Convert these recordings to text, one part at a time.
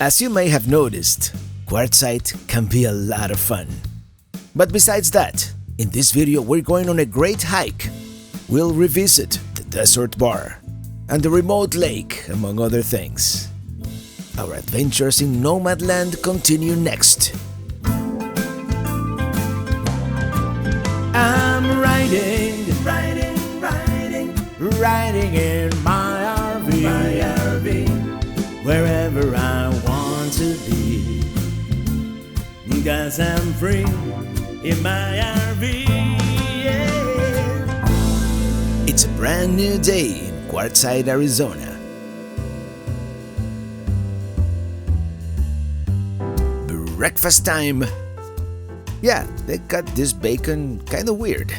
As you may have noticed, Quartzsite can be a lot of fun. But besides that, in this video we're going on a great hike. We'll revisit the desert bar and the remote lake, among other things. Our adventures in Nomad land continue next. I'm riding in my RV, wherever I want to be, 'cause I'm free in my RV, yeah. It's a brand new day in Quartzsite, Arizona. Breakfast time. Yeah, they cut this bacon kinda weird.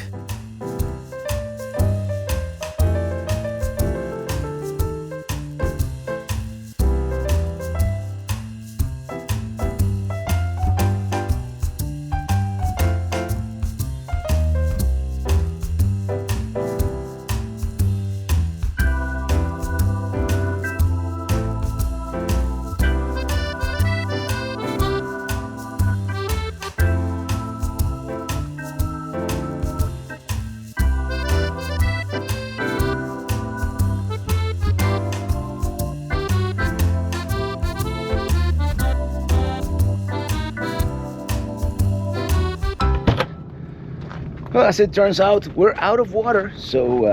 Well, as it turns out, we're out of water, so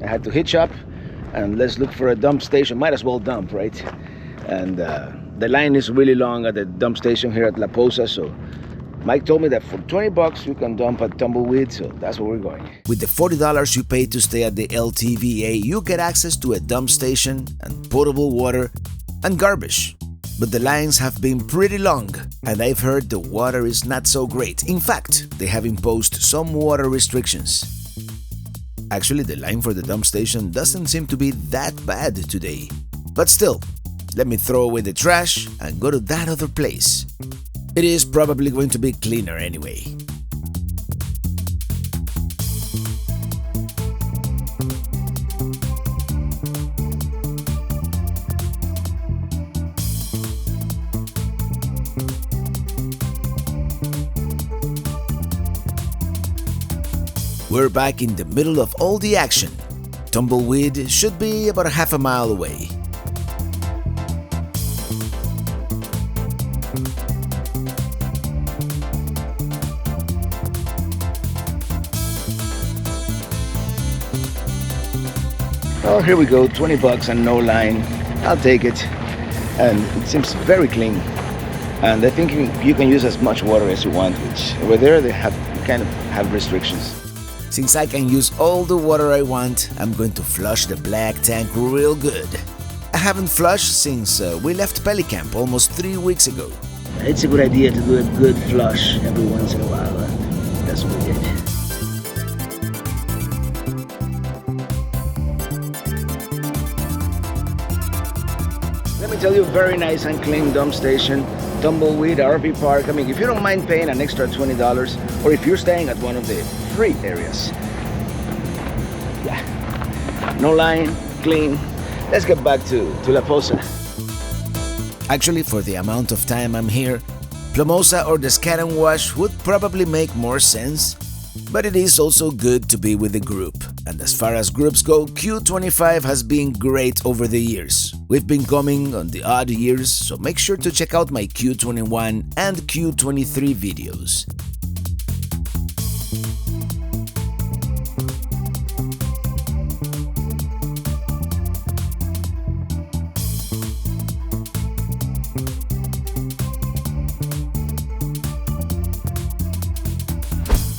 I had to hitch up and let's look for a dump station. Might as well dump, right? And the line is really long at the dump station here at La Posa, so Mike told me that for 20 bucks you can dump at Tumbleweed, so that's where we're going. With the $40 you pay to stay at the LTVA, you get access to a dump station and potable water and garbage. But the lines have been pretty long, and I've heard the water is not so great. In fact, they have imposed some water restrictions. Actually, the line for the dump station doesn't seem to be that bad today. But still, let me throw away the trash and go to that other place. It is probably going to be cleaner anyway. We're back in the middle of all the action. Tumbleweed should be about a half a mile away. Oh, here we go, 20 bucks and no line. I'll take it. And it seems very clean. And I think you can use as much water as you want, which over there they kind of have restrictions. Since I can use all the water I want, I'm going to flush the black tank real good. I haven't flushed since we left Pelicamp almost 3 weeks ago. It's a good idea to do a good flush every once in a while, and that's what we did. Let me tell you, very nice and clean dump station. Tumbleweed RV park. I mean, if you don't mind paying an extra $20, or if you're staying at one of the free areas. Yeah, no line, clean. Let's get back to La Posa. Actually, for the amount of time I'm here, Plomosa or the Scat and Wash would probably make more sense, but it is also good to be with the group. And as far as groups go, Q25 has been great over the years. We've been coming on the odd years, so make sure to check out my Q21 and Q23 videos.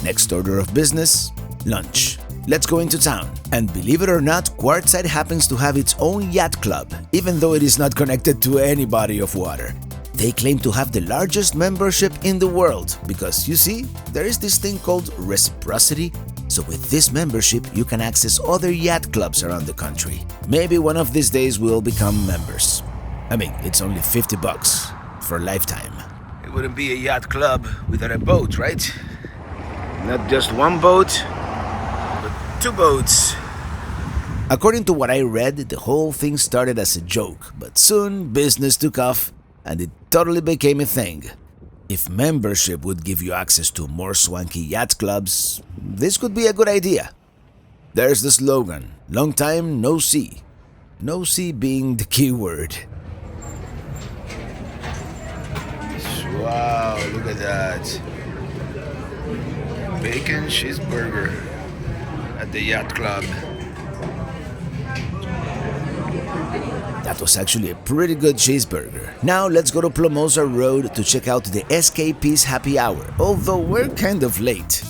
Next order of business, lunch. Let's go into town. And believe it or not, Quartzsite happens to have its own yacht club, even though it is not connected to any body of water. They claim to have the largest membership in the world because, you see, there is this thing called reciprocity. So with this membership, you can access other yacht clubs around the country. Maybe one of these days we'll become members. I mean, it's only 50 bucks for a lifetime. It wouldn't be a yacht club without a boat, right? Not just one boat, but 2 boats. According to what I read, the whole thing started as a joke, but soon business took off and it totally became a thing. If membership would give you access to more swanky yacht clubs, this could be a good idea. There's the slogan, long time no see. No see being the key word. Wow, look at that. Bacon cheeseburger at the Yacht Club. That was actually a pretty good cheeseburger. Now let's go to Plomosa Road to check out the Escapee's happy hour, although we're kind of late.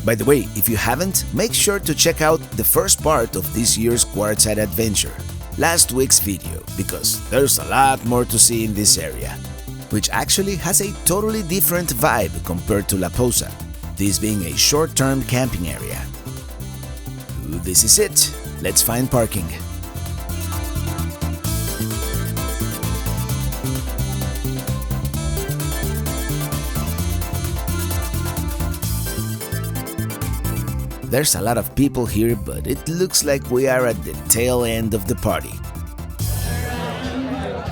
By the way, if you haven't, make sure to check out the first part of this year's Quartzsite adventure, last week's video, because there's a lot more to see in this area, which actually has a totally different vibe compared to La Posa, this being a short-term camping area. This is it. Let's find parking. There's a lot of people here, but it looks like we are at the tail end of the party.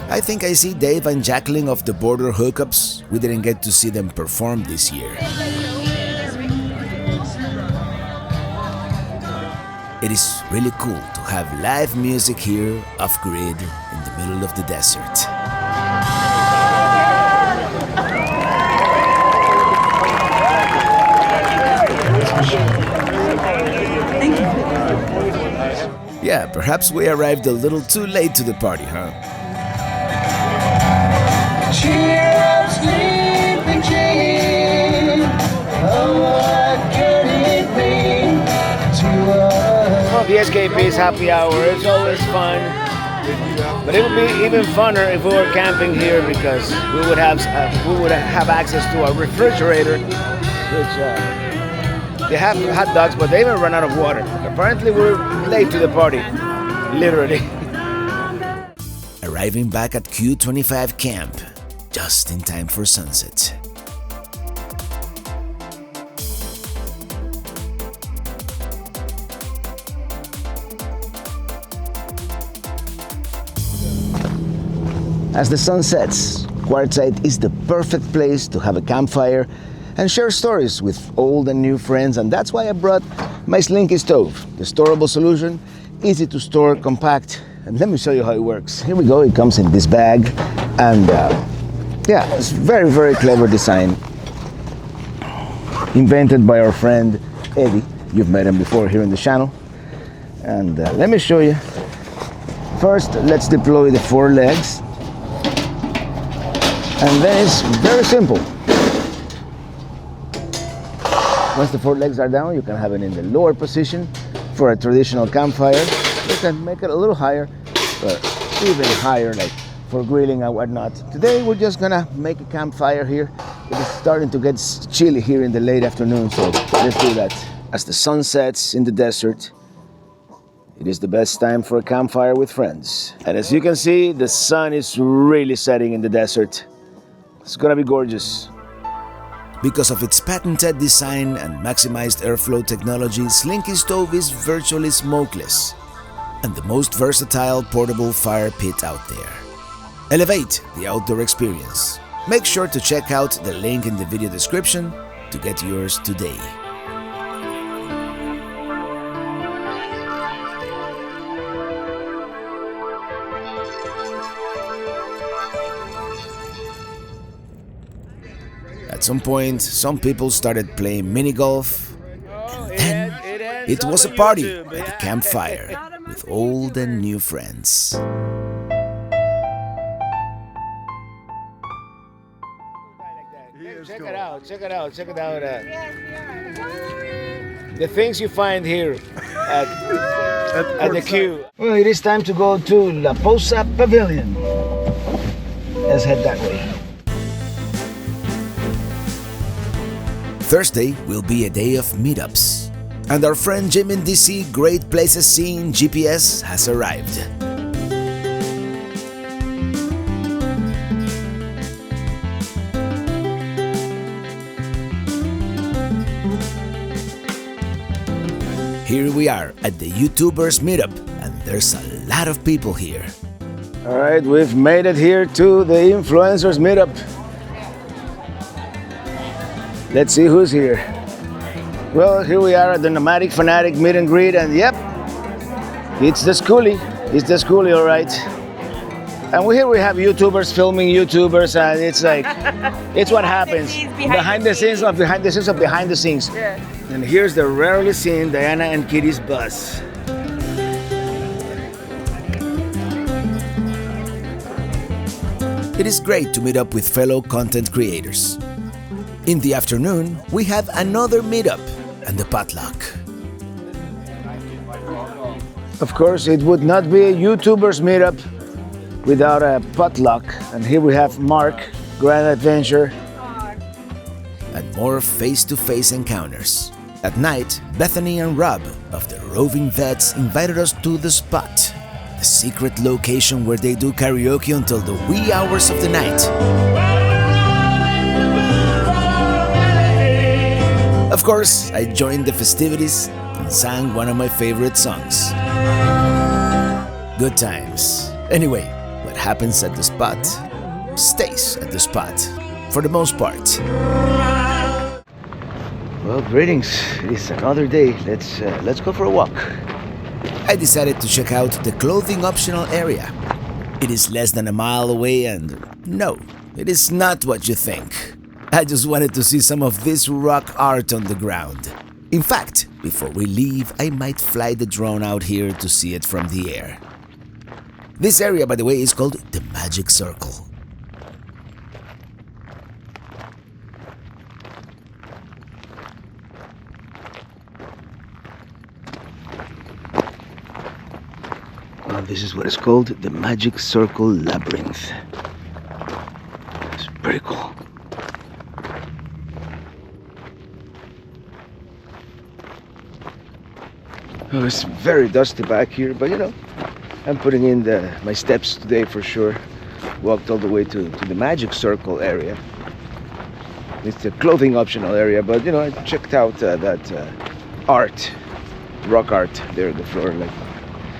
I think I see Dave and Jacqueline of the Border Hookups. We didn't get to see them perform this year. It is really cool to have live music here off-grid in the middle of the desert. Yeah, perhaps we arrived a little too late to the party, huh? Cheer up, sleeping Jane. Oh, what can it mean to us? Well, the Escapee's happy hour is always fun. But it would be even funner if we were camping here because we would have access to a refrigerator, which they have hot dogs, but they even run out of water. Apparently, we're late to the party, literally. Arriving back at Q25 camp, just in time for sunset. As the sun sets, Quartzsite is the perfect place to have a campfire and share stories with old and new friends, and that's why I brought my Slinky Stove, the storable solution, easy to store, compact, and let me show you how it works. Here we go, it comes in this bag, and yeah, it's very, very clever design, invented by our friend Eddie. You've met him before here in the channel, and let me show you. First, let's deploy the 4 legs, and then it's very simple. Once the 4 legs are down, you can have it in the lower position for a traditional campfire. You can make it a little higher, or even higher, like for grilling and whatnot. Today, we're just gonna make a campfire here. It is starting to get chilly here in the late afternoon, so let's do that. As the sun sets in the desert, it is the best time for a campfire with friends. And as you can see, the sun is really setting in the desert. It's gonna be gorgeous. Because of its patented design and maximized airflow technology, Slinky Stove is virtually smokeless and the most versatile portable fire pit out there. Elevate the outdoor experience. Make sure to check out the link in the video description to get yours today. At some point, some people started playing mini golf, and then it was a party at the campfire with old and new friends. Check it out. The things you find here at the Q. Well, it is time to go to La Posa Pavilion. Let's head that way. Thursday will be a day of meetups, and our friend Jim in DC Great Places Seen GPS has arrived. Here we are at the YouTubers Meetup, and there's a lot of people here. All right, we've made it here to the influencers meetup. Let's see who's here. Well, here we are at the Nomadic Fanatic meet and greet, and yep, it's the schoolie. It's the schoolie, all right. And here we have YouTubers filming YouTubers, and it's like, it's what happens behind the scenes of behind the scenes. Yeah. And here's the rarely seen Diana and Kitty's bus. It is great to meet up with fellow content creators. In the afternoon, we have another meetup and the potluck. Of course, it would not be a YouTubers meetup without a potluck. And here we have Mark, Grand Adventure. And more face-to-face encounters. At night, Bethany and Rob of the Roving Vets invited us to the spot, the secret location where they do karaoke until the wee hours of the night. Of course, I joined the festivities and sang one of my favorite songs. Good times. Anyway, what happens at the spot stays at the spot, for the most part. Well, greetings. It's another day. Let's go for a walk. I decided to check out the clothing optional area. It is less than a mile away, and no, it is not what you think. I just wanted to see some of this rock art on the ground. In fact, before we leave, I might fly the drone out here to see it from the air. This area, by the way, is called the Magic Circle. Well, this is what is called the Magic Circle Labyrinth. It's pretty cool. Oh, it's very dusty back here, but you know, I'm putting in my steps today for sure. Walked all the way to the Magic Circle area. It's the clothing optional area, but you know, I checked out that art, rock art there on the floor. Like,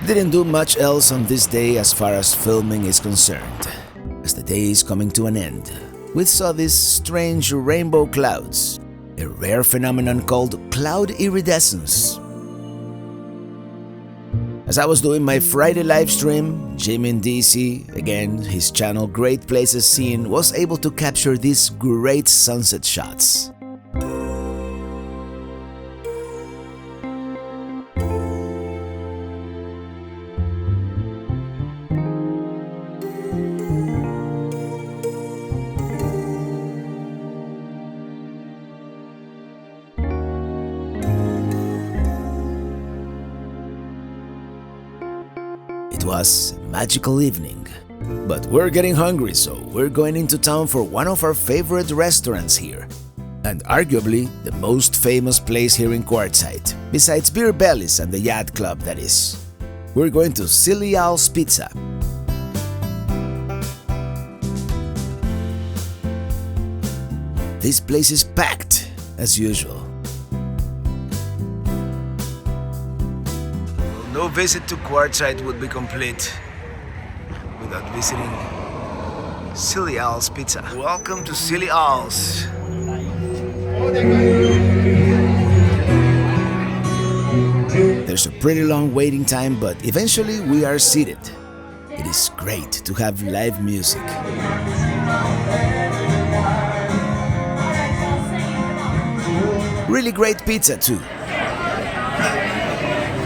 Didn't do much else on this day as far as filming is concerned. As the day is coming to an end, we saw these strange rainbow clouds, a rare phenomenon called cloud iridescence. As I was doing my Friday live stream, Jim in DC, again his channel Great Places Seen, was able to capture these great sunset shots. It was a magical evening, but we're getting hungry, so we're going into town for one of our favorite restaurants here, and arguably the most famous place here in Quartzsite, besides Beer Bellies and the Yacht Club, that is. We're going to Silly Owl's Pizza. This place is packed, as usual. no visit to Quartzsite would be complete without visiting Silly Owl's Pizza. Welcome to Silly Owl's. There's a pretty long waiting time, but eventually we are seated. It is great to have live music. Really great pizza too.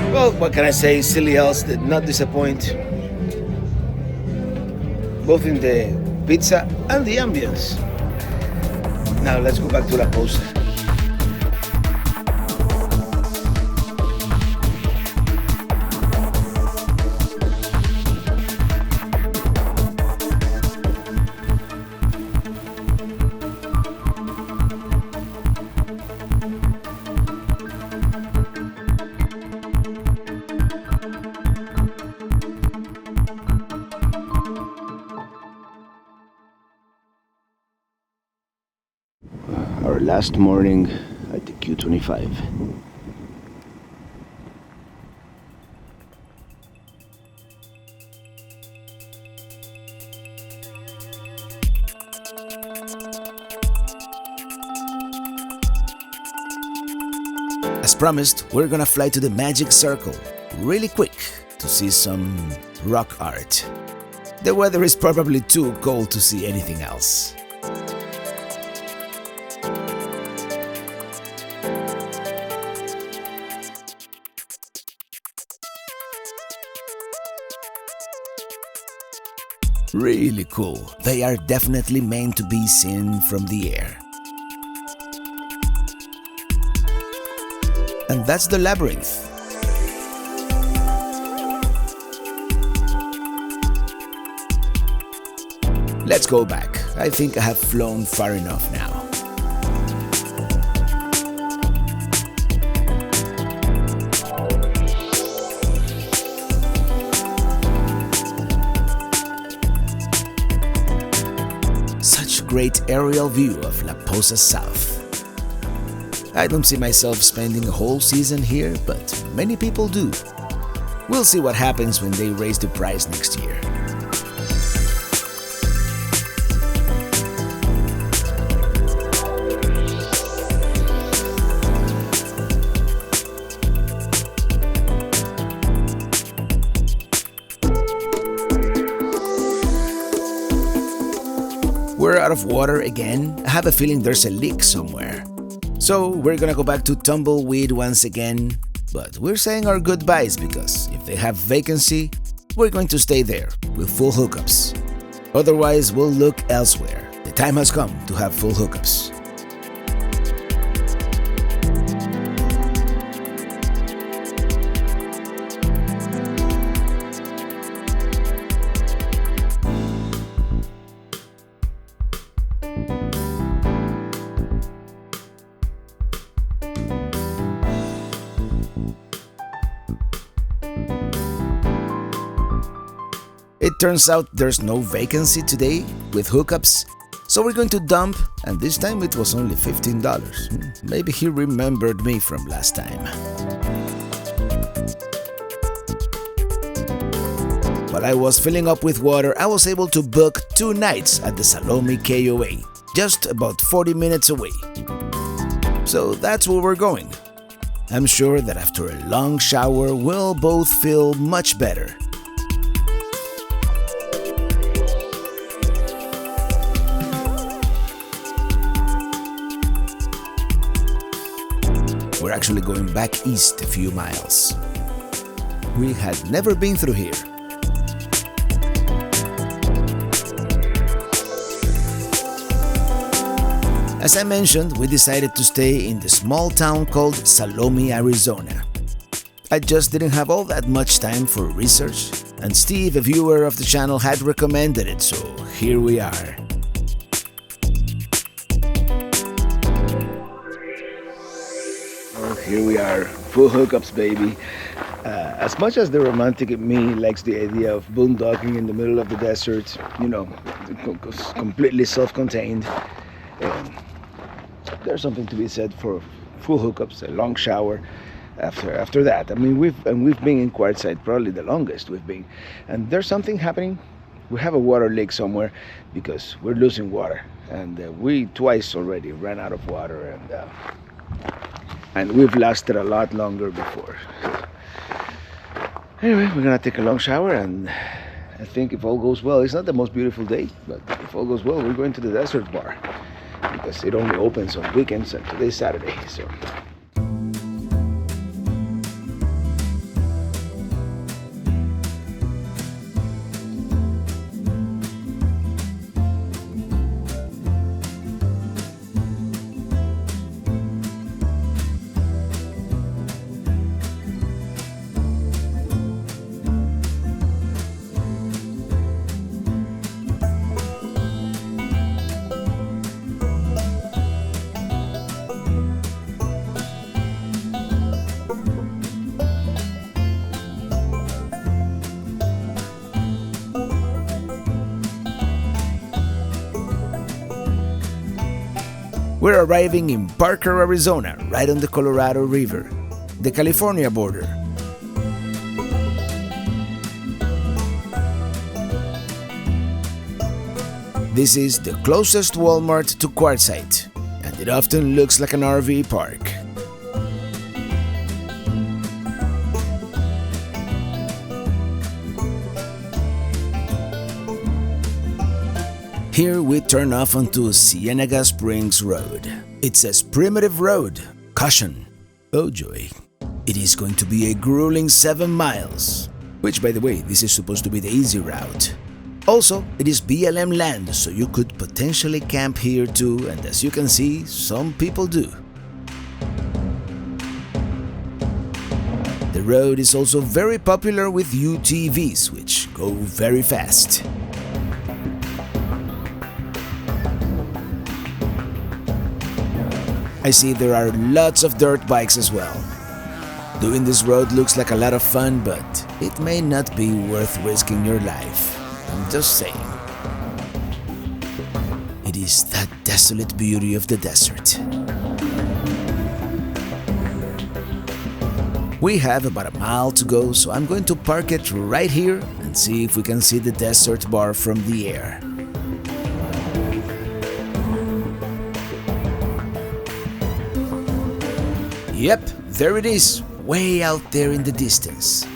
Well, what can I say? Silly Owl's did not disappoint. Both in the pizza and the ambience. Now let's go back to La Posa. Our last morning at the Q25. As promised, we're gonna fly to the Magic Circle really quick to see some rock art. The weather is probably too cold to see anything else. Really cool. They are definitely meant to be seen from the air. And that's the labyrinth. Let's go back. I think I have flown far enough now. Such a great aerial view of La Posa South. I don't see myself spending a whole season here, but many people do. We'll see what happens when they raise the price next year. We're out of water again. I have a feeling there's a leak somewhere. So we're gonna go back to Tumbleweed once again, but we're saying our goodbyes because if they have vacancy, we're going to stay there with full hookups. Otherwise, we'll look elsewhere. The time has come to have full hookups. It turns out there's no vacancy today with hookups, so we're going to dump, and this time it was only $15. Maybe he remembered me from last time. While I was filling up with water, I was able to book 2 nights at the Salome KOA, just about 40 minutes away. So that's where we're going. I'm sure that after a long shower, we'll both feel much better. We're actually going back east a few miles. We had never been through here. As I mentioned, we decided to stay in the small town called Salome, Arizona. I just didn't have all that much time for research, and Steve, a viewer of the channel, had recommended it, so here we are. Here we are, full hookups, baby. As much as the romantic in me likes the idea of boondocking in the middle of the desert, you know, completely self-contained, there's something to be said for full hookups, a long shower after that. I mean, we've been in Quartzsite probably the longest we've been, and there's something happening. We have a water leak somewhere because we're losing water, and we twice already ran out of water, and we've lasted a lot longer before. Anyway, we're gonna take a long shower, and I think if all goes well, it's not the most beautiful day, but if all goes well, we're going to the desert bar because it only opens on weekends, and today's Saturday, so. We're arriving in Parker, Arizona, right on the Colorado River, the California border. This is the closest Walmart to Quartzsite, and it often looks like an RV park. Here we turn off onto Cienega Springs Road. It says primitive road, caution. Oh joy. It is going to be a grueling 7 miles, which by the way, this is supposed to be the easy route. Also, it is BLM land, so you could potentially camp here too, and as you can see, some people do. The road is also very popular with UTVs, which go very fast. I see there are lots of dirt bikes as well. Doing this road looks like a lot of fun, but it may not be worth risking your life. I'm just saying. It is that desolate beauty of the desert. We have about a mile to go, so I'm going to park it right here and see if we can see the desert bar from the air. Yep, there it is, way out there in the distance.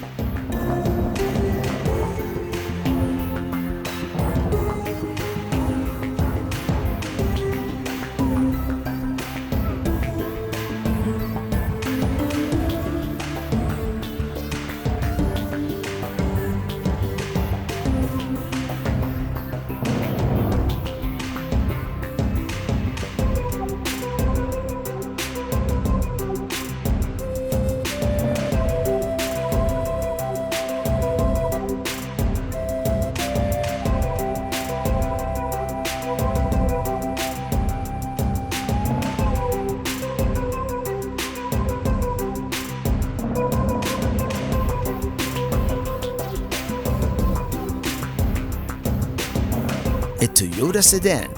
A Toyota sedan.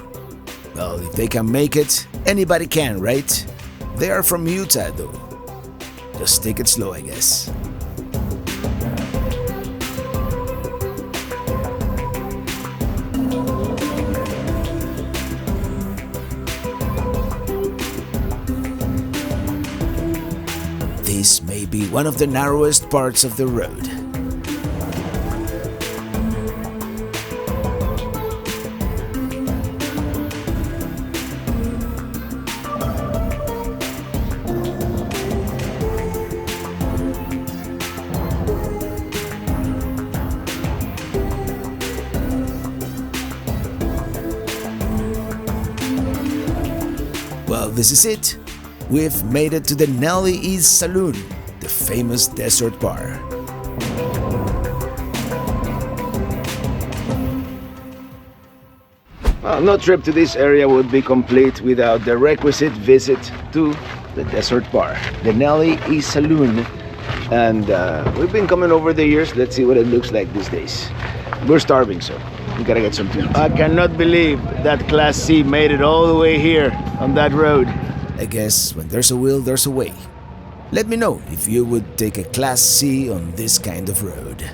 Well, if they can make it, anybody can, right? They are from Utah though. Just take it slow, I guess. This may be one of the narrowest parts of the road. Well, this is it. We've made it to the Nellie Saloon, the famous desert bar. Well, no trip to this area would be complete without the requisite visit to the desert bar, the Nellie Saloon. And we've been coming over the years. Let's see what it looks like these days. We're starving, so we gotta get some food. I cannot believe that Class C made it all the way here on that road. I guess when there's a will, there's a way. Let me know if you would take a Class C on this kind of road.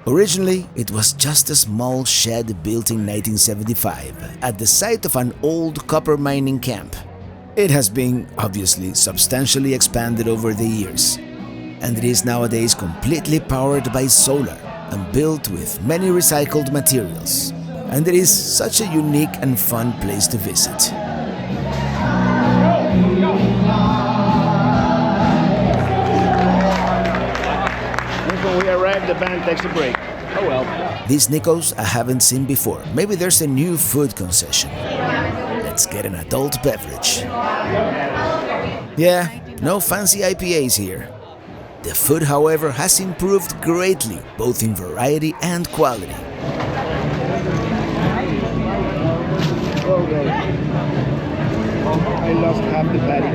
Originally, it was just a small shed built in 1975 at the site of an old copper mining camp. It has been, obviously, substantially expanded over the years, and it is nowadays completely powered by solar and built with many recycled materials. And it is such a unique and fun place to visit. When we arrive, the band takes a break. Oh well. These Nikos I haven't seen before. Maybe there's a new food concession. Let's get an adult beverage. Yeah, no fancy IPAs here. The food, however, has improved greatly, both in variety and quality. Okay. I lost half the patty.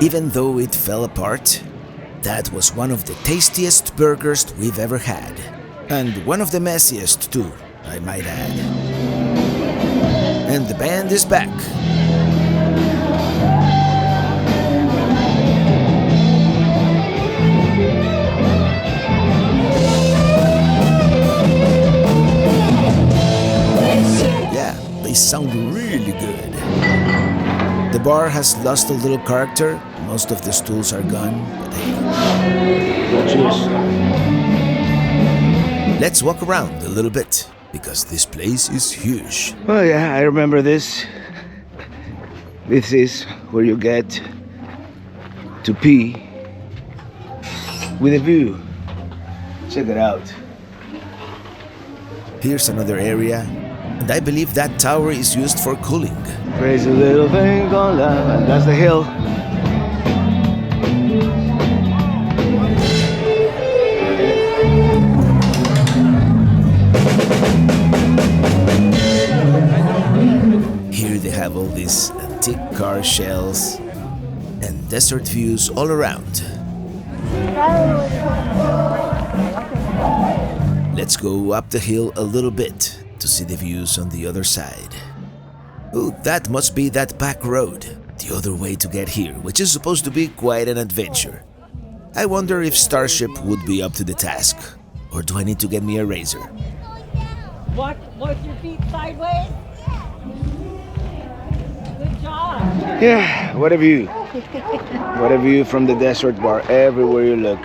Even though it fell apart, that was one of the tastiest burgers we've ever had. And one of the messiest too, I might add. And the band is back. They sound really good. The bar has lost a little character. Most of the stools are gone. But hey. Cheers. Let's walk around a little bit, because this place is huge. Oh yeah, I remember this. This is where you get to pee with a view. Check it out. Here's another area, and I believe that tower is used for cooling. Crazy little thing called love, and that's the hill. Here they have all these antique car shells and desert views all around. Let's go up the hill a little bit to see the views on the other side. Oh, that must be that back road, the other way to get here, which is supposed to be quite an adventure. I wonder if Starship would be up to the task, or do I need to get me a razor? Watch your feet sideways. Good job. Yeah, what a view. What a view from the desert bar everywhere you look.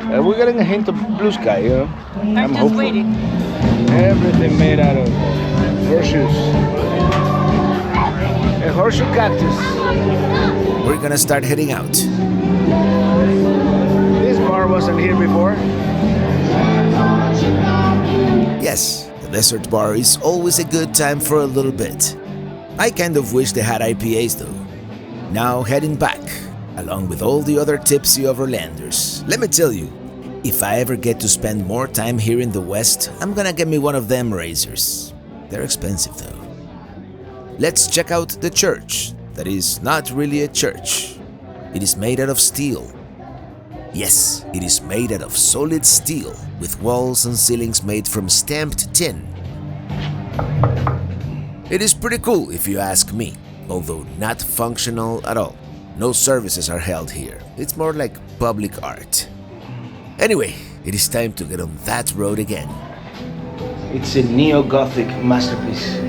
We're getting a hint of blue sky, you know? I'm just hopeful. waiting. Everything made out of horseshoes. A horseshoe cactus. We're gonna start heading out. This bar wasn't here before. Yes, the desert bar is always a good time for a little bit. I kind of wish they had IPAs though. Now heading back, along with all the other tipsy overlanders. Let me tell you, if I ever get to spend more time here in the West, I'm gonna get me one of them razors. They're expensive though. Let's check out the church. That is not really a church. It is made out of steel. Yes, it is made out of solid steel, with walls and ceilings made from stamped tin. It is pretty cool if you ask me, although not functional at all. No services are held here. It's more like public art. Anyway, it is time to get on that road again. It's a neo-Gothic masterpiece.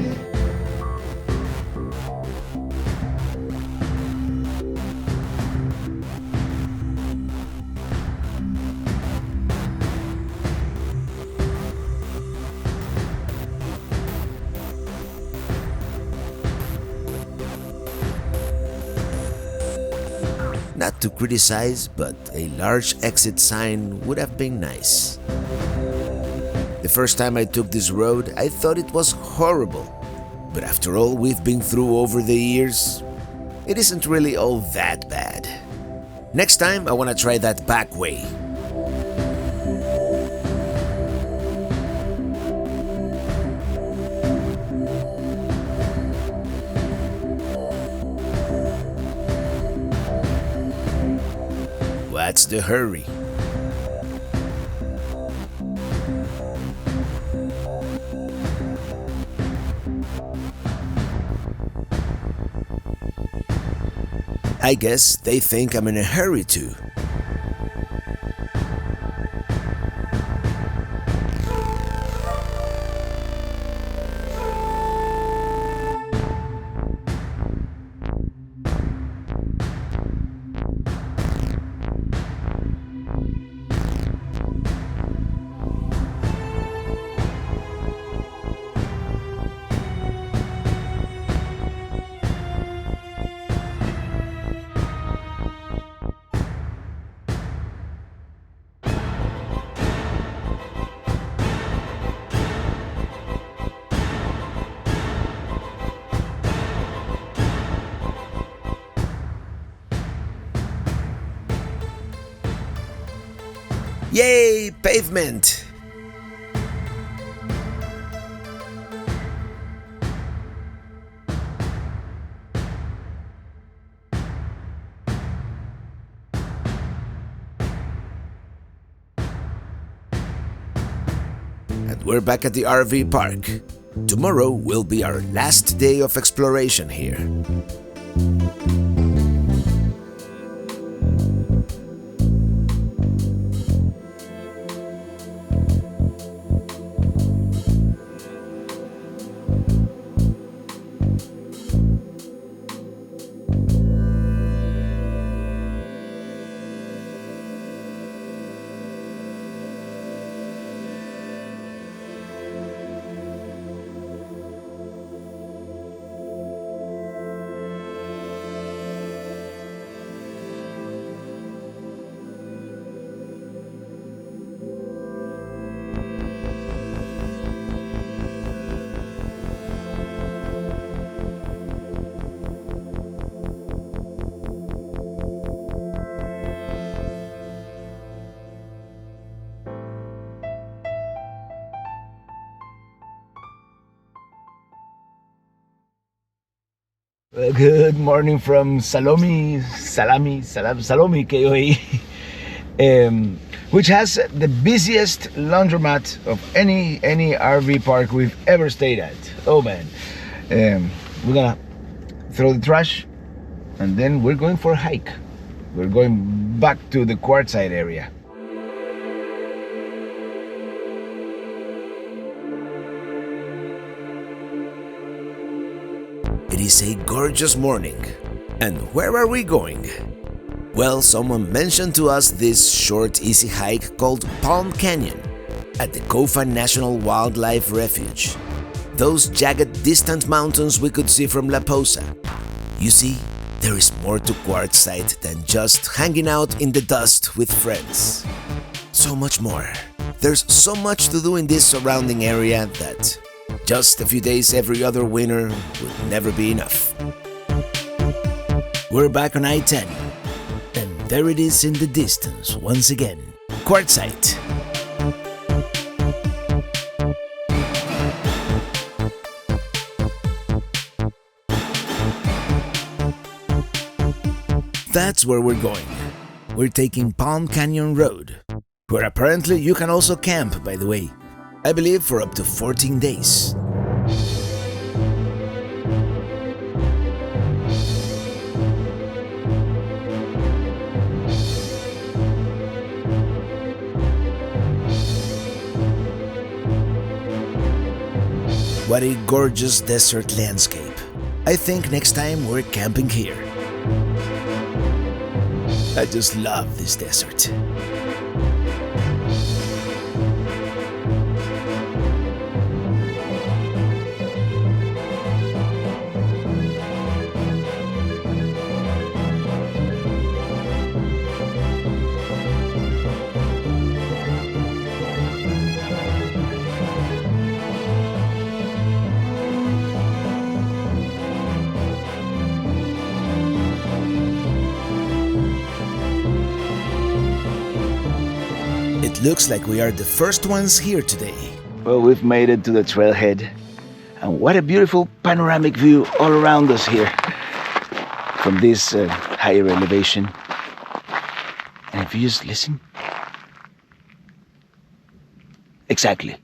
Not to criticize, but a large exit sign would have been nice. The first time I took this road, I thought it was horrible. But after all we've been through over the years, it isn't really all that bad. Next time, I want to try that back way. What's the hurry? I guess they think I'm in a hurry too. Yay, pavement! And we're back at the RV park. Tomorrow will be our last day of exploration here. Good morning from Salome, KOA, which has the busiest laundromat of any RV park we've ever stayed at. Oh man, we're gonna throw the trash, and then we're going for a hike. We're going back to the Quartzsite area. It is a gorgeous morning. And where are we going? Well, someone mentioned to us this short, easy hike called Palm Canyon at the Kofa National Wildlife Refuge. Those jagged, distant mountains we could see from La Posa. You see, there is more to Quartzsite than just hanging out in the dust with friends. So much more. There's so much to do in this surrounding area that just a few days every other winter would never be enough. We're back on I-10, and there it is in the distance once again, Quartzsite. That's where we're going. We're taking Palm Canyon Road, where apparently you can also camp, by the way. I believe for up to 14 days. What a gorgeous desert landscape. I think next time we're camping here. I just love this desert. It looks like we are the first ones here today. Well, we've made it to the trailhead, and what a beautiful panoramic view all around us here from this higher elevation. And if you just listen, exactly,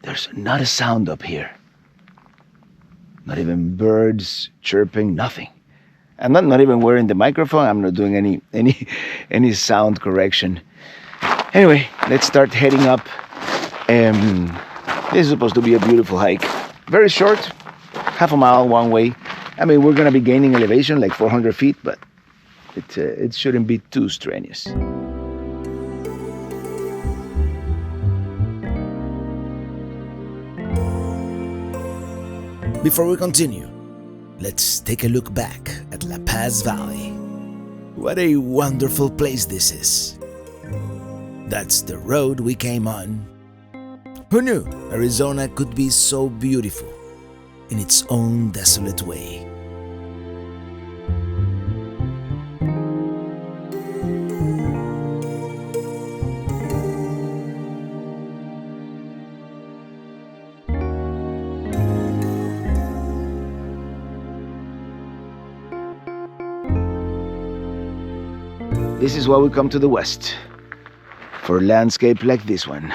there's not a sound up here. Not even birds chirping, nothing. I'm not even wearing the microphone. I'm not doing any sound correction. Anyway, let's start heading up. This is supposed to be a beautiful hike. Very short, half a mile one way. I mean, we're gonna be gaining elevation like 400 feet, but it shouldn't be too strenuous. Before we continue, let's take a look back at La Paz Valley. What a wonderful place this is. That's the road we came on. Who knew Arizona could be so beautiful in its own desolate way? This is why we come to the west, for a landscape like this one.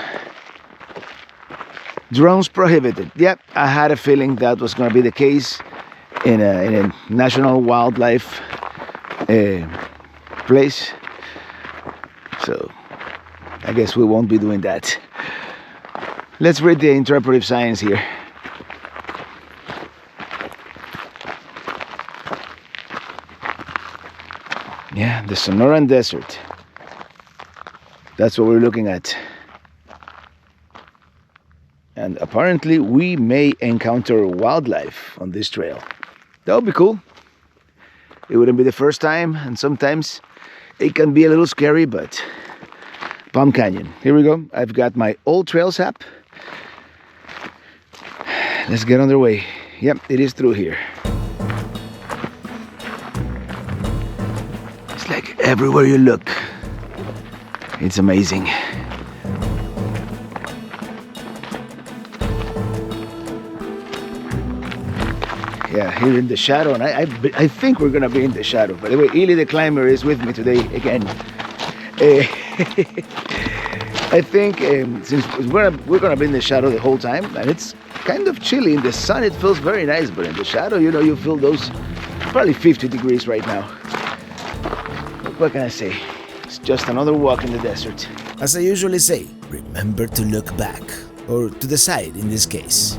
Drones prohibited. Yep, I had a feeling that was going to be the case in a national wildlife place. So I guess we won't be doing that. Let's read the interpretive signs here. Yeah, the Sonoran Desert. That's what we're looking at. And apparently we may encounter wildlife on this trail. That would be cool. It wouldn't be the first time, and sometimes it can be a little scary, but Palm Canyon. Here we go. I've got my old Trails app. Let's get underway. Yep, it is through here. It's like everywhere you look, it's amazing. Yeah, here in the shadow, and I think we're gonna be in the shadow. By the way, Ely the climber is with me today again. I think since we're gonna be in the shadow the whole time, and it's kind of chilly. In the sun, it feels very nice, but in the shadow, you know, you feel those probably 50 degrees right now. But what can I say? It's just another walk in the desert. As I usually say, remember to look back, or to the side in this case.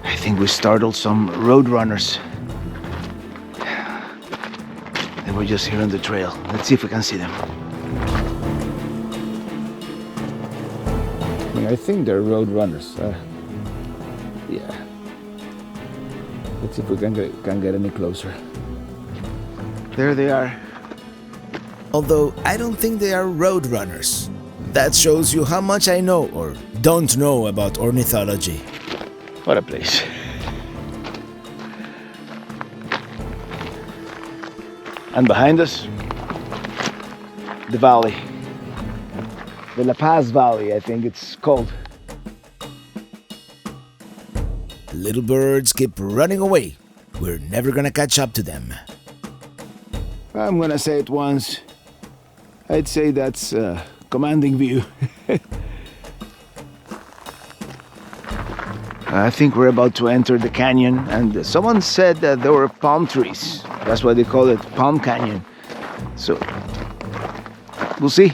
I think we startled some road runners. They were just here on the trail. Let's see if we can see them. I think they're road runners. Yeah. Let's see if we can get any closer. There they are. Although I don't think they are road runners. That shows you how much I know or don't know about ornithology. What a place. And behind us, the valley. The La Paz Valley, I think it's called. Little birds keep running away. We're never gonna catch up to them. I'm gonna say it once. I'd say that's a commanding view. I think we're about to enter the canyon, and someone said that there were palm trees. That's why they call it Palm Canyon. So, we'll see.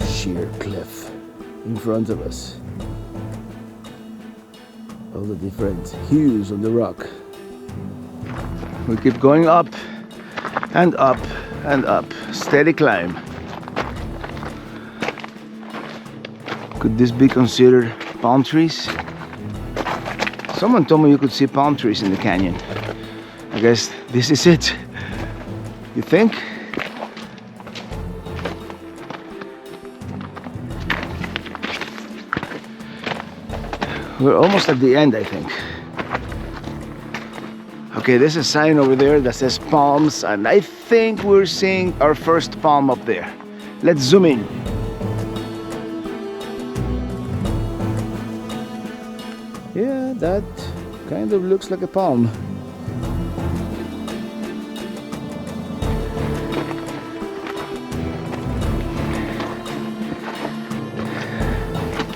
Sheer cliff in front of us. All the different hues on the rock. We keep going up and up and up. Steady climb. Could this be considered palm trees? Someone told me you could see palm trees in the canyon. I guess this is it. You think? We're almost at the end, I think. Okay, there's a sign over there that says palms, and I think we're seeing our first palm up there. Let's zoom in. Yeah, that kind of looks like a palm.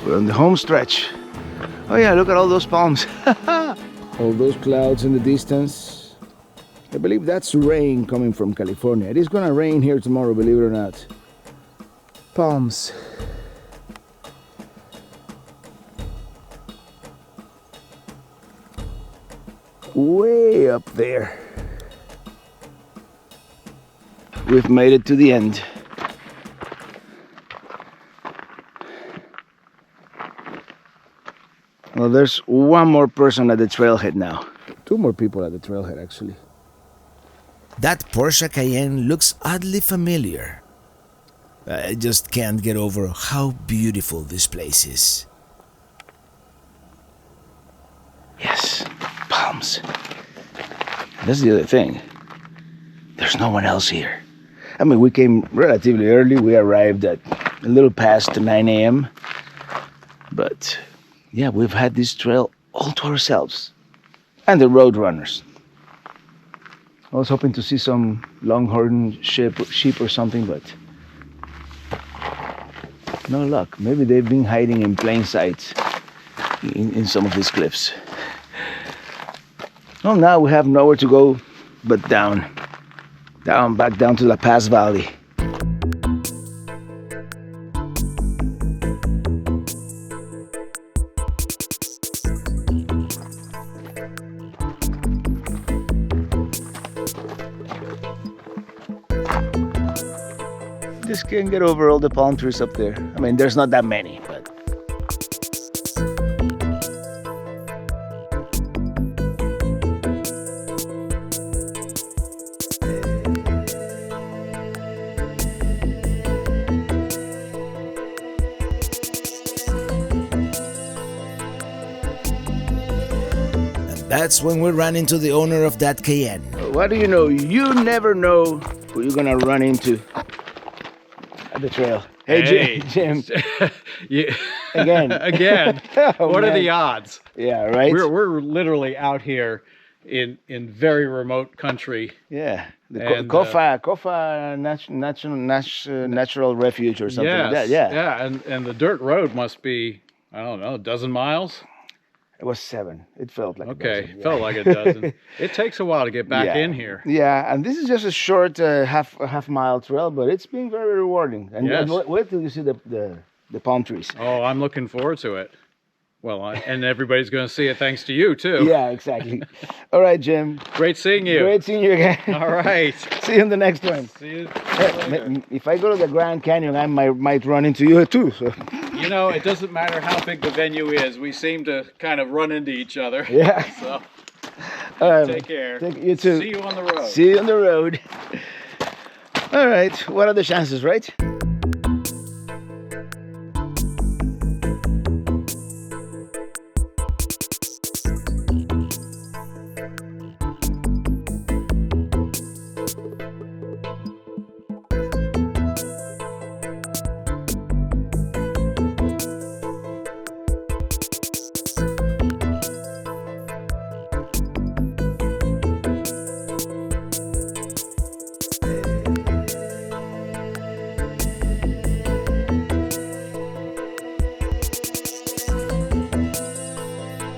We're on the home stretch. Oh yeah, look at all those palms. All those clouds in the distance. I believe that's rain coming from California. It is gonna rain here tomorrow, believe it or not. Palms. Way up there. We've made it to the end. Well, there's one more person at the trailhead now. Two more people at the trailhead, actually. That Porsche Cayenne looks oddly familiar. I just can't get over how beautiful this place is. Yes, palms. That's the other thing. There's no one else here. I mean, we came relatively early. We arrived at a little past 9 a.m. But yeah, we've had this trail all to ourselves. And the road runners. I was hoping to see some longhorn sheep or something, but no luck. Maybe they've been hiding in plain sight in some of these cliffs. Well, now we have nowhere to go but down. Back down to La Paz Valley. Just can't get over all the palm trees up there. I mean, there's not that many, but That's when we ran into the owner of that Cayenne. What do you know? You never know who you're gonna run into at the trail. Hey, Jim. Yeah. Again. Again. Oh, what are man. the odds? Yeah, right? We're literally out here in very remote country. Yeah. The And, Kofa Natural Refuge or something like that. Yeah. Yeah, and the dirt road must be, I don't know, a dozen miles? It was 7. It felt like Okay, a dozen, yeah. felt like a dozen. It takes a while to get back Yeah. in here. Yeah, and this is just a short half mile trail, but it's been very rewarding. And Yes. wait till you see the palm trees. Oh, I'm looking forward to it. Well, and everybody's going to see it thanks to you, too. Yeah, exactly. All right, Jim. Great seeing you. Great seeing you again. All right. See you in the next one. See you Hey, later. if I go to the Grand Canyon, I might run into you too. So. You know, it doesn't matter how big the venue is. We seem to kind of run into each other. Yeah. So All right. take care. You too. See you on the road. See you on the road. All right. What are the chances, right?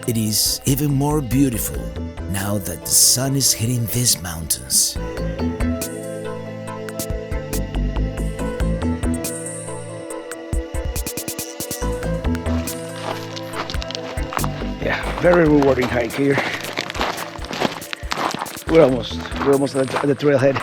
It is even more beautiful now that the sun is hitting these mountains. Yeah, very rewarding hike here. We're almost at the trailhead.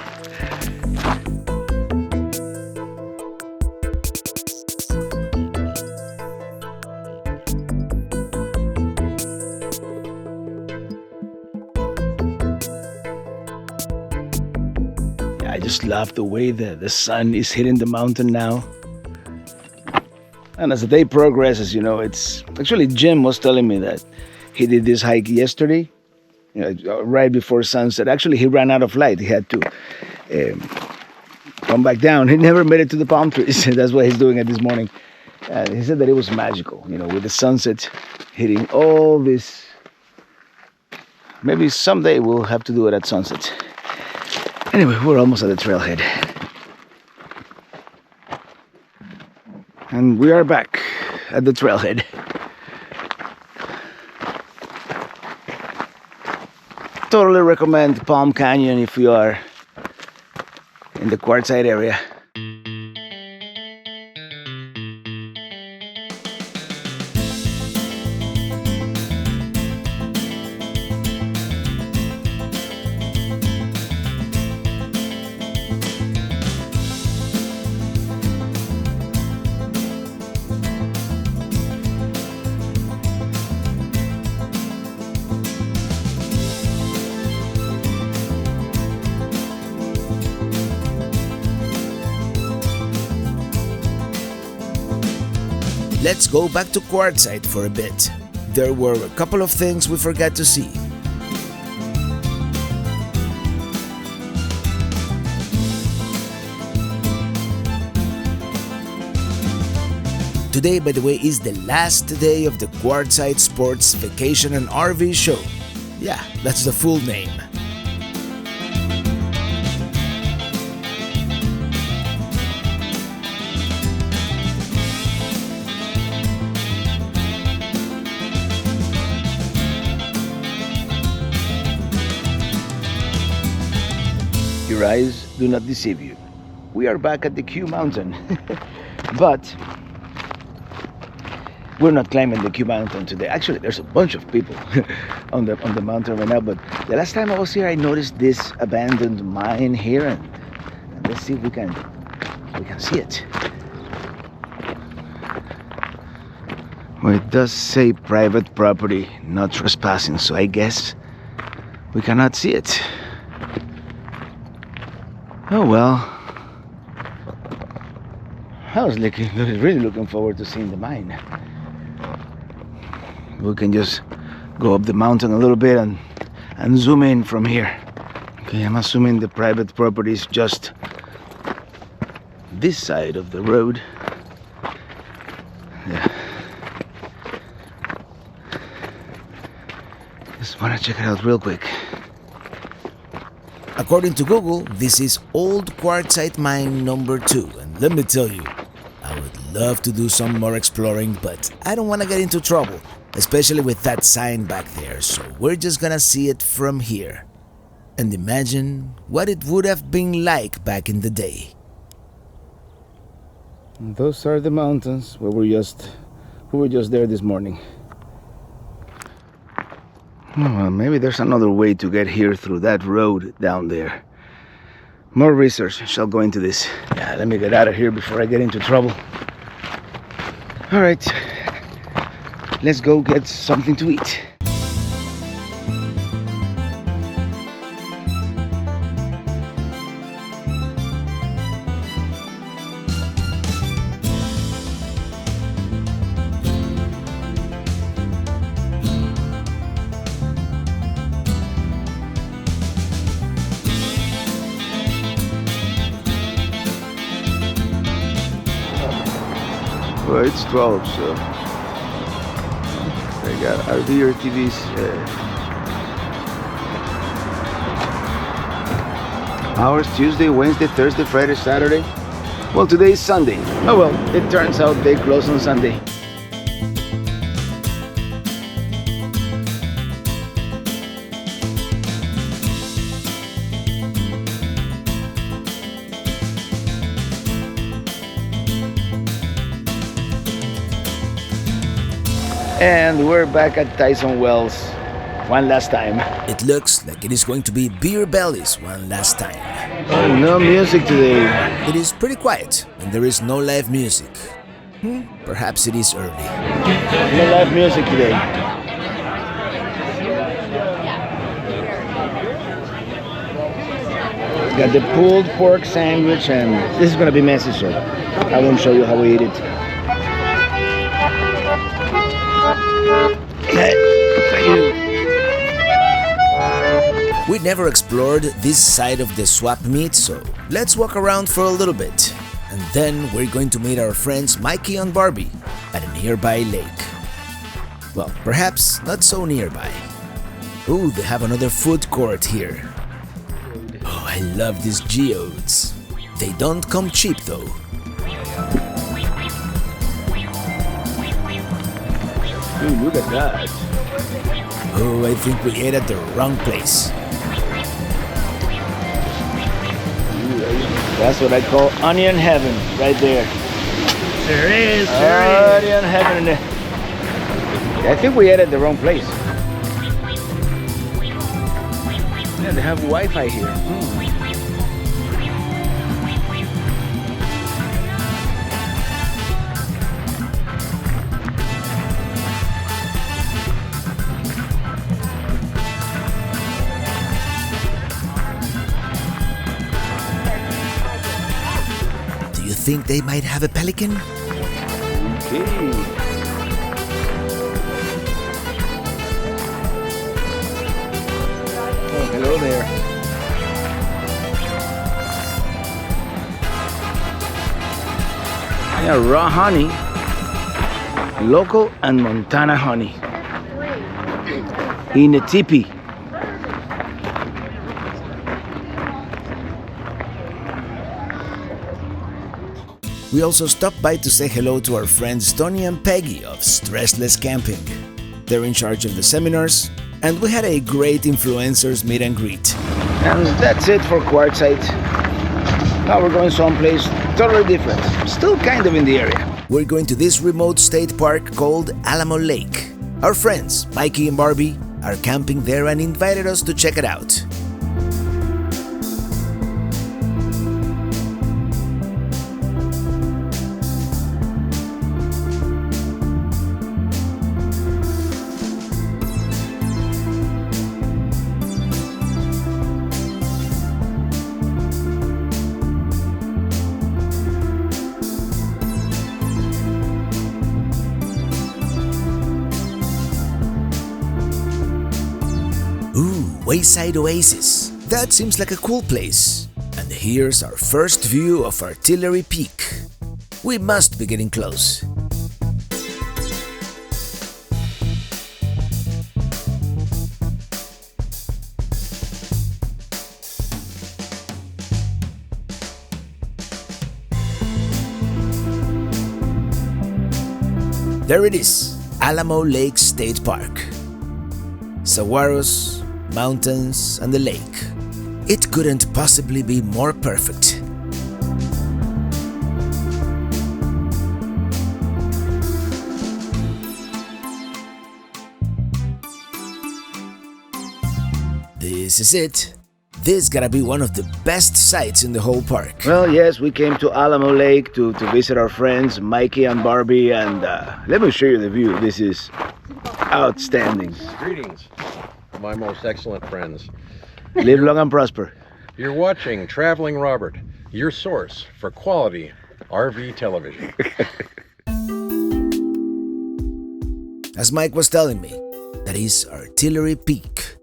Yeah, I just love the way the sun is hitting the mountain now. And as the day progresses, you know, it's actually Jim was telling me that he did this hike yesterday, you know, right before sunset. Actually, he ran out of light. He had to come back down. He never made it to the palm trees. That's what he's doing it this morning. He said that it was magical, you know, with the sunset hitting all this. Maybe someday we'll have to do it at sunset. Anyway, we're almost at the trailhead. And we are back at the trailhead. Totally recommend Palm Canyon if you are in the Quartzsite area. Let's go back to Quartzsite for a bit. There were a couple of things we forgot to see. Today, by the way, is the last day of the Quartzsite Sports Vacation and RV Show. Yeah, that's the full name. Your eyes do not deceive you. We are back at the Q Mountain. But we're not climbing the Q Mountain today. Actually, there's a bunch of people on the mountain right now. But the last time I was here, I noticed this abandoned mine here, and let's see if we can see it. Well, it does say private property, not trespassing, so I guess we cannot see it. Oh well. I was really looking forward to seeing the mine. We can just go up the mountain a little bit and zoom in from here. Okay, I'm assuming the private property is just this side of the road. Yeah. Just want to check it out real quick. According to Google, this is Old Quartzsite Mine number 2, and let me tell you, I would love to do some more exploring, but I don't want to get into trouble, especially with that sign back there, so we're just gonna see it from here and imagine what it would have been like back in the day. Those are the mountains where we were just there this morning. Oh, well, maybe there's another way to get here through that road down there. More research shall go into this. Yeah, let me get out of here before I get into trouble. All right, let's go get something to eat. Well, it's 12, so I got RV or TVs. Hours Tuesday, Wednesday, Thursday, Friday, Saturday. Well, today is Sunday. Oh well, it turns out they close on Sunday. And we're back at Tyson Wells one last time. It looks like it is going to be beer bellies one last time. Oh, no music today. It is pretty quiet and there is no live music. Perhaps it is early. No live music today. Got the pulled pork sandwich, and this is gonna be messy, so I won't show you how we eat it. We never explored this side of the swap meet, so let's walk around for a little bit. And then we're going to meet our friends Mikey and Barbie at a nearby lake. Well, perhaps not so nearby. Ooh, they have another food court here. Oh, I love these geodes. They don't come cheap though. Dude, look at that. Oh, I think we ate at the wrong place. That's what I call onion heaven, right there. There is. Onion heaven. I think we ate at the wrong place. Yeah, they have Wi-Fi here. Think they might have a pelican? Okay. Oh, hello there. Yeah, raw honey. Local and Montana honey. In a teepee. We also stopped by to say hello to our friends Tony and Peggy of Stressless Camping. They're in charge of the seminars, and we had a great influencers meet and greet. And that's it for Quartzsite. Now we're going someplace totally different, still kind of in the area. We're going to this remote state park called Alamo Lake. Our friends, Mikey and Barbie, are camping there and invited us to check it out. Wayside Oasis. That seems like a cool place. And here's our first view of Artillery Peak. We must be getting close. There it is, Alamo Lake State Park. Saguaros, mountains, and the lake. It couldn't possibly be more perfect. This is it. This gotta be one of the best sights in the whole park. Well, yes, we came to Alamo Lake to visit our friends, Mikey and Barbie, and let me show you the view. This is outstanding. Greetings, my most excellent friends. Live long and prosper. You're watching Traveling Robert, your source for quality RV television. As Mike was telling me, that is Artillery Peak.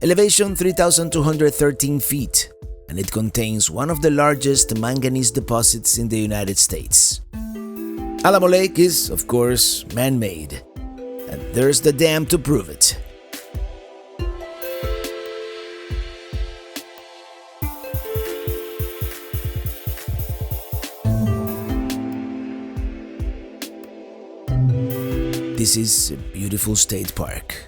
Elevation 3,213 feet, and it contains one of the largest manganese deposits in the United States. Alamo Lake is, of course, man-made, and there's the dam to prove it. This is a beautiful state park.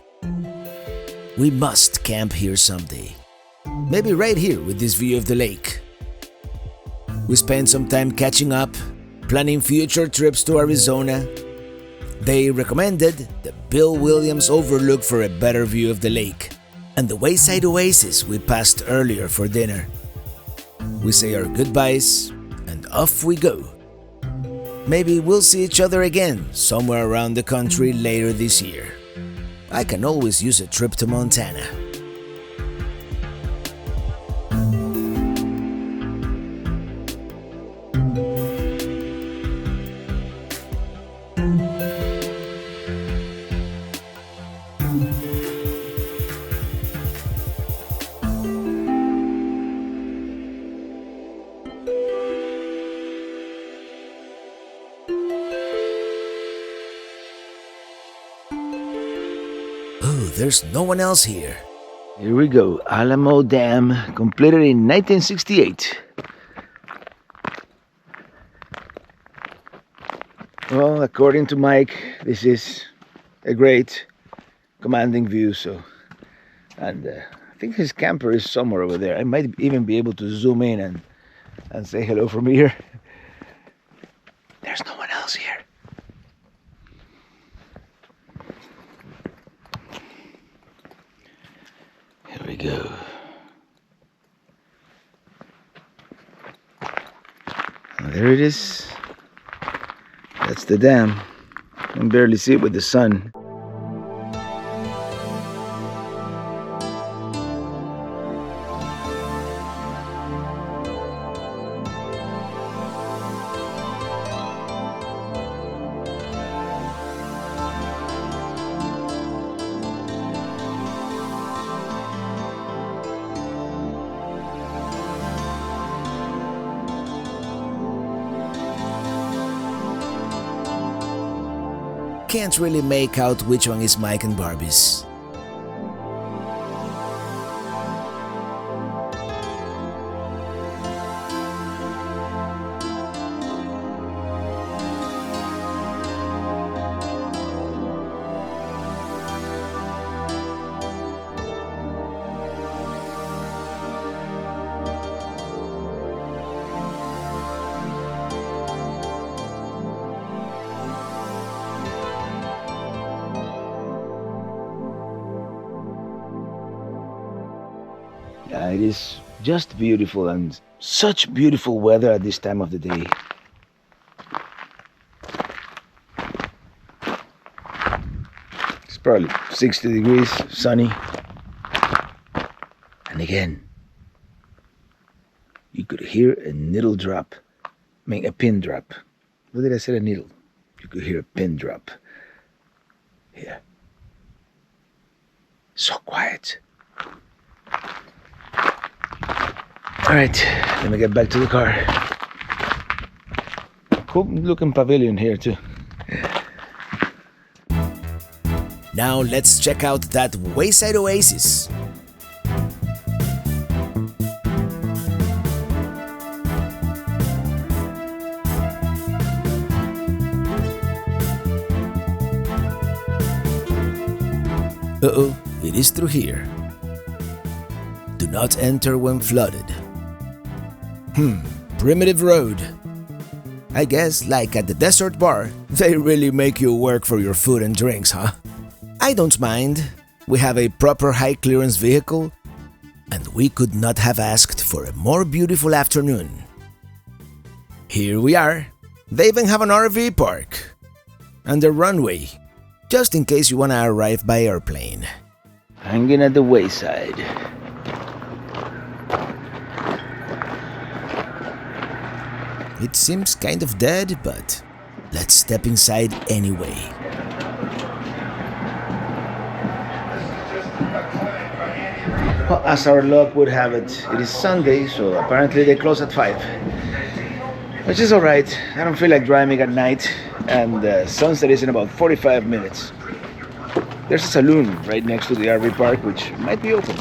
We must camp here someday. Maybe right here with this view of the lake. We spent some time catching up, planning future trips to Arizona. They recommended the Bill Williams Overlook for a better view of the lake, and the Wayside Oasis we passed earlier for dinner. We say our goodbyes, and off we go. Maybe we'll see each other again somewhere around the country later this year. I can always use a trip to Montana. There's no one else here. Here we go, Alamo Dam, completed in 1968. Well, according to Mike, this is a great commanding view. And I think his camper is somewhere over there. I might even be able to zoom in and say hello from here. There's no one else here. Here we go. There it is. That's the dam. I can barely see it with the sun. Can't really make out which one is Mike and Barbie's. Yeah, it is just beautiful, and such beautiful weather at this time of the day. It's probably 60 degrees, sunny. And again, you could hear a needle drop. I mean, a pin drop. What did I say? A needle. You could hear a pin drop. Here. So quiet. All right, let me get back to the car. Cool looking pavilion here too. Now let's check out that wayside oasis. Uh-oh, it is through here. Do not enter when flooded. Primitive road. I guess, like at the desert bar, they really make you work for your food and drinks, huh? I don't mind. We have a proper high clearance vehicle, and we could not have asked for a more beautiful afternoon. Here we are. They even have an RV park and a runway, just in case you want to arrive by airplane. Hanging at the wayside. It seems kind of dead, but let's step inside anyway. Well, as our luck would have it, it is Sunday, so apparently they close at 5. Which is alright. I don't feel like driving at night, and sunset is in about 45 minutes. There's a saloon right next to the RV park, which might be open.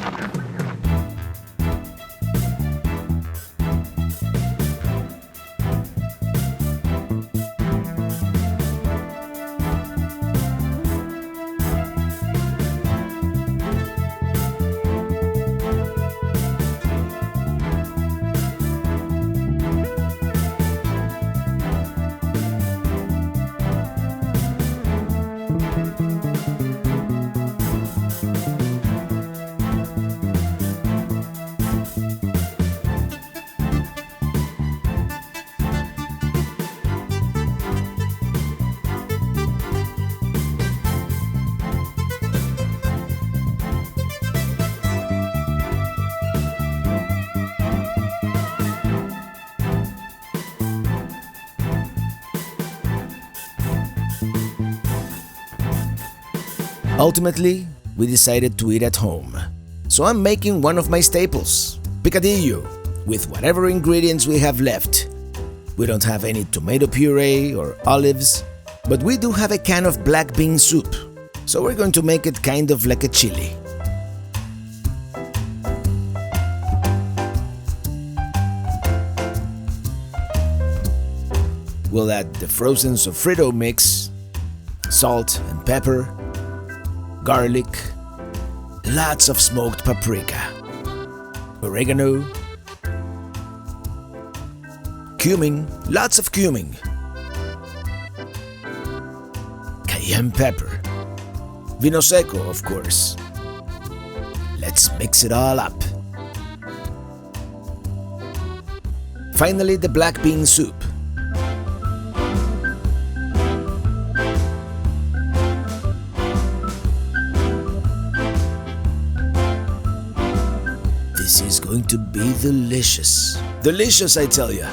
Ultimately, we decided to eat at home. So I'm making one of my staples, picadillo, with whatever ingredients we have left. We don't have any tomato puree or olives, but we do have a can of black bean soup, so we're going to make it kind of like a chili. We'll add the frozen sofrito mix, salt and pepper, garlic, lots of smoked paprika, oregano, cumin, lots of cumin, cayenne pepper, vino seco, of course. Let's mix it all up. Finally, the black bean soup. This is going to be delicious. Delicious, I tell ya.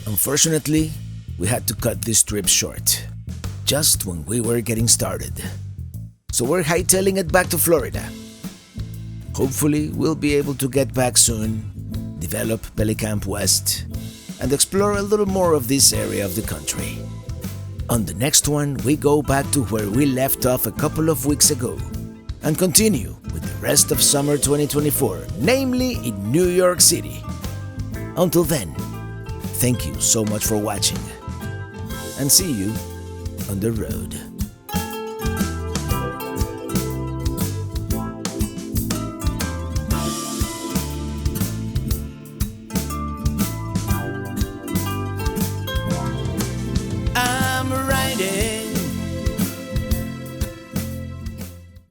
Unfortunately, we had to cut this trip short, just when we were getting started. So we're hightailing it back to Florida. Hopefully, we'll be able to get back soon, develop Pelicamp West, and explore a little more of this area of the country. On the next one, we go back to where we left off a couple of weeks ago and continue with the rest of summer 2024, namely in New York City. Until then, thank you so much for watching, and see you on the road.